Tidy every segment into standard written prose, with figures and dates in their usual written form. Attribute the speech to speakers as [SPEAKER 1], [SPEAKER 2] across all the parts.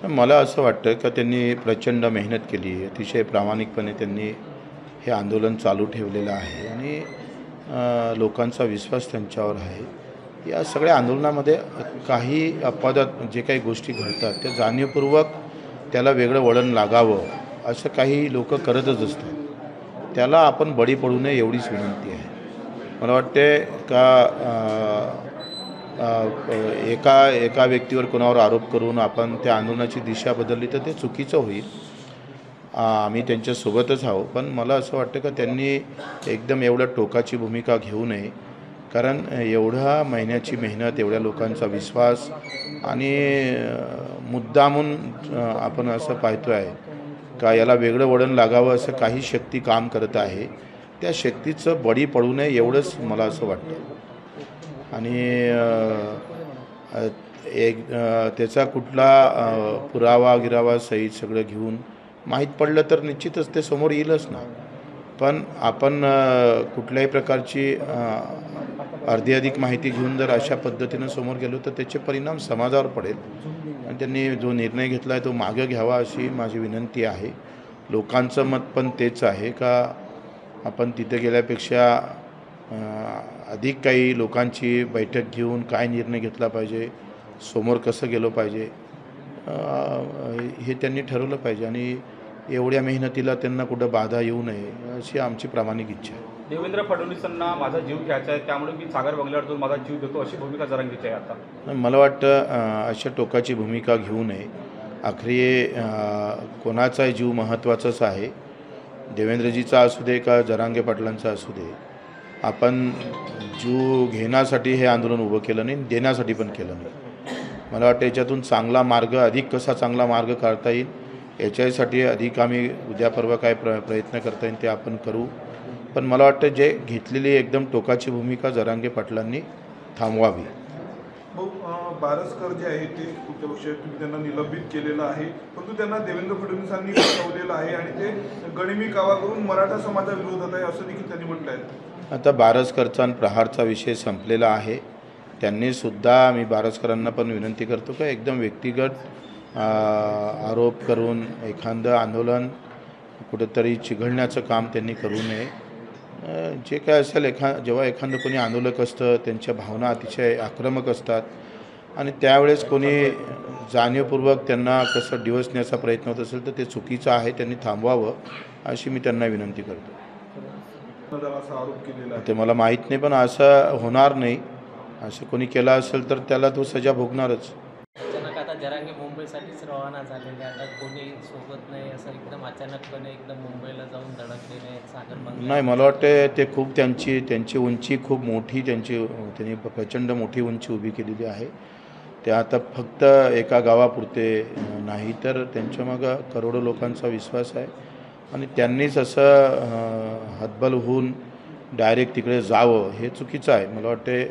[SPEAKER 1] मला असं वाटतं का त्यांनी प्रचंड मेहनत केली, अतिशय प्रामाणिकपणे त्यांनी हे आंदोलन चालू ठेवलेलं आहे आणि लोकांचा विश्वास त्यांच्यावर आहे। या सगळ्या आंदोलनामध्ये काही अपवादात जे काही गोष्टी घडतात त्या जाणीवपूर्वक त्याला वेगळं वळण लागावं असं काही लोक करतच असतात, त्याला आपण बळी पडू नये एवढीच विनंती आहे। मला वाटते का एका व्यक्तीवर कोणावर आरोप करून आपण त्या आंदोलनाची दिशा बदलली तर ते चुकीचं होईल। आम्ही त्यांच्यासोबतच आहोत, पण मला असं वाटतं का त्यांनी एकदम एवढ्या टोकाची भूमिका घेऊ नये, कारण एवढ्या महिन्याची मेहनत, एवढ्या लोकांचा विश्वास आणि मुद्दामून आपण असं पाहतो आहे का याला वेगळं वळण लागावं असं काही शक्ती काम करत आहे, त्या शक्तीचं बळी पडू नये एवढंच मला असं वाटतं। आणि त्याचा कुठला पुरावा गिरावा सहित सगळं घेऊन माहीत पडलं तर निश्चितच ते समोर येईलच ना, पण आपण कुठल्याही प्रकारची अर्धी अधिक माहिती घेऊन जर अशा पद्धतीनं समोर गेलो तर त्याचे परिणाम समाजावर पडेल आणि त्यांनी जो निर्णय घेतला आहे तो मागे घ्यावा अशी माझी विनंती आहे। लोकांचं मत पण तेच आहे का आपण तिथे गेल्यापेक्षा अधिक काही लोकांची बैठक घेऊन काय निर्णय घेतला पाहिजे, समोर कसं गेलो पाहिजे हे त्यांनी ठरवलं पाहिजे आणि एवढ्या मेहनतीला त्यांना कुठं बाधा येऊ नये अशी आमची प्रामाणिक इच्छा आहे।
[SPEAKER 2] देवेंद्र फडणवीसांना माझा जीव घ्यायचा आहे, त्यामुळे मी सागर बंगल्यावर जाऊन माझा जीव देतो अशी भूमिका जरांगेची आहे आता।
[SPEAKER 1] मला वाटतं अशा टोकाची भूमिका घेऊ नये, आखरी कोणाचाही जीव महत्त्वाचाच आहे, देवेंद्रजीचा असू दे का जरांगे पाटलांचा असू दे। आपण जीव घेण्यासाठी हे आंदोलन उभं केलं नाही, देण्यासाठी पण केलं नाही। मला वाटतं याच्यातून चांगला मार्ग, अधिक कसा चांगला मार्ग काढता येईल याच्यासाठी अधिक आम्ही उद्या परवा काय प्रयत्न करता येईल ते आपण करू, पण मला वाटतं जे घेतलेली एकदम टोकाची भूमिका जरांगे पाटलांनी थांबवावी।
[SPEAKER 3] बारसकर जे आहे ते तुमच्या पक्षात तुम्ही त्यांना निलंबित केलेलं आहे, परंतु त्यांना देवेंद्र फडणवीसांनी फसवलेलं आहे आणि ते गनिमी कावा करून मराठा समाजाविरोधात आहे असं देखील त्यांनी म्हटलं आहे।
[SPEAKER 1] आता बारसकरचा आणि प्रहारचा विषय संपलेला आहे, त्यांनी सुद्धा मी बारसकरांना पण विनंती करतो का एकदम व्यक्तिगत आरोप करून एखादं आंदोलन कुठंतरी चिघळण्याचं काम त्यांनी करू नये। जे काय असेल जेव्हा एखादं कोणी आंदोलक असतं त्यांच्या भावना अतिशय आक्रमक असतात आणि त्यावेळेस कोणी जाणीवपूर्वक त्यांना कसं डिवचण्याचा प्रयत्न होत असेल तर ते चुकीचं आहे, त्यांनी थांबवावं अशी मी त्यांना विनंती करतो। ते मला माहीत नाही, पण असं होणार नाही, असं कोणी केलं असेल तर त्याला तो सजा भोगणारच।
[SPEAKER 4] अचानक आता जरांगे मुंबईसाठीच रवाना झालेले, आता कोणी सोबत नाही, असं एकदम अचानकपणे एकदम मुंबईला जाऊन धडकलेले सागर बंगला।
[SPEAKER 1] नाही, मला वाटते ते खूप त्यांची उंची खूप मोठी, त्यांनी प्रचंड मोठी उंची उभी केलेली आहे। ते आता फक्त एका गावापुरते नाही तर त्यांच्या मागं करोडो लोकांचा विश्वास आहे आणि त्यांनीच असं हतबल होऊन डायरेक्ट तिकडे जावं हे चुकीचं आहे। मला वाटते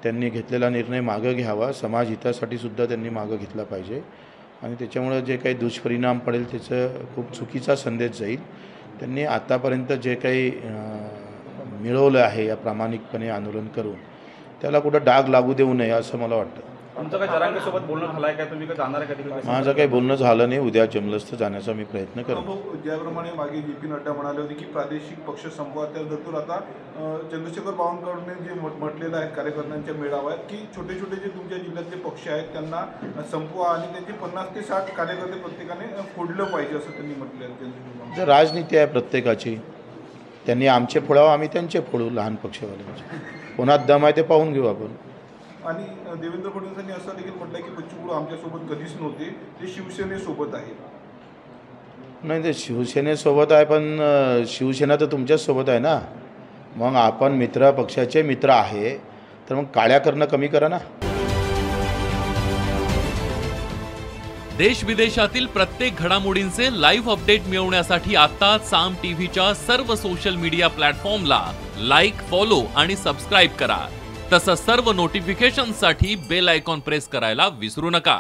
[SPEAKER 1] त्यांनी घेतलेला निर्णय मागं घ्यावा, समाज हितासाठी सुद्धा त्यांनी मागं घेतला पाहिजे आणि त्याच्यामुळे जे काही दुष्परिणाम पडेल त्याचं खूप चुकीचा संदेश जाईल। त्यांनी आतापर्यंत जे काही मिळवलं आहे या प्रामाणिकपणे आंदोलन करून त्याला कुठं डाग लागू देऊ नये असं मला वाटतं।
[SPEAKER 2] तुमचं काय जरांगेसोबत बोलणं झालं आहे का, तुम्ही काय जाणार आहे का तिकडे?
[SPEAKER 1] माझं काही बोलणं झालं नाही, उद्या जमलंच तर जाण्याचा मी प्रयत्न करतो।
[SPEAKER 3] ज्याप्रमाणे मागे जे.पी. नड्डा म्हणाले होते की प्रादेशिक पक्ष संपवा, त्या धर्तूर आता चंद्रशेखर बावनकुळेंनी जे म्हटलेलं आहे कार्यकर्त्यांच्या मेळाव्यात की छोटे छोटे जे तुमच्या जिल्ह्यातले पक्ष आहेत त्यांना संपवा आणि त्यांचे 50 ते 60 कार्यकर्ते प्रत्येकाने फोडलं पाहिजे असं त्यांनी म्हटलं आहे।
[SPEAKER 1] राजनीती आहे प्रत्येकाची, त्यांनी आमचे फोडावं, आम्ही त्यांचे फोडू, लहान पक्षवाल्यांचे कोणात दम आहे ते पाहून घेऊ आपण।
[SPEAKER 3] आणि देवेंद्र फडणवीसांनी असं देखील म्हटलं की बच्चू कडू आमच्यासोबत कधीच नव्हते, ते शिवसेनेसोबत आहेत।
[SPEAKER 1] नाही, ते शिवसेनेसोबत आहे, पण शिवसेना तर तुमच्याचसोबत आहे ना, मग आपण मित्र पक्षाचे मित्र आहे तर मग काळ्या करणं कमी करा ना।
[SPEAKER 5] देश विदेशातील प्रत्येक घडामोडींचे लाईव्ह अपडेट मिळवण्यासाठी आता साम टीव्हीच्या सर्व सोशल मीडिया प्लॅटफॉर्मला लाईक, फॉलो आणि सबस्क्राईब करा। तसंच सर्व नोटिफिकेशनसाठी बेल आयकॉन प्रेस करायला विसरू नका।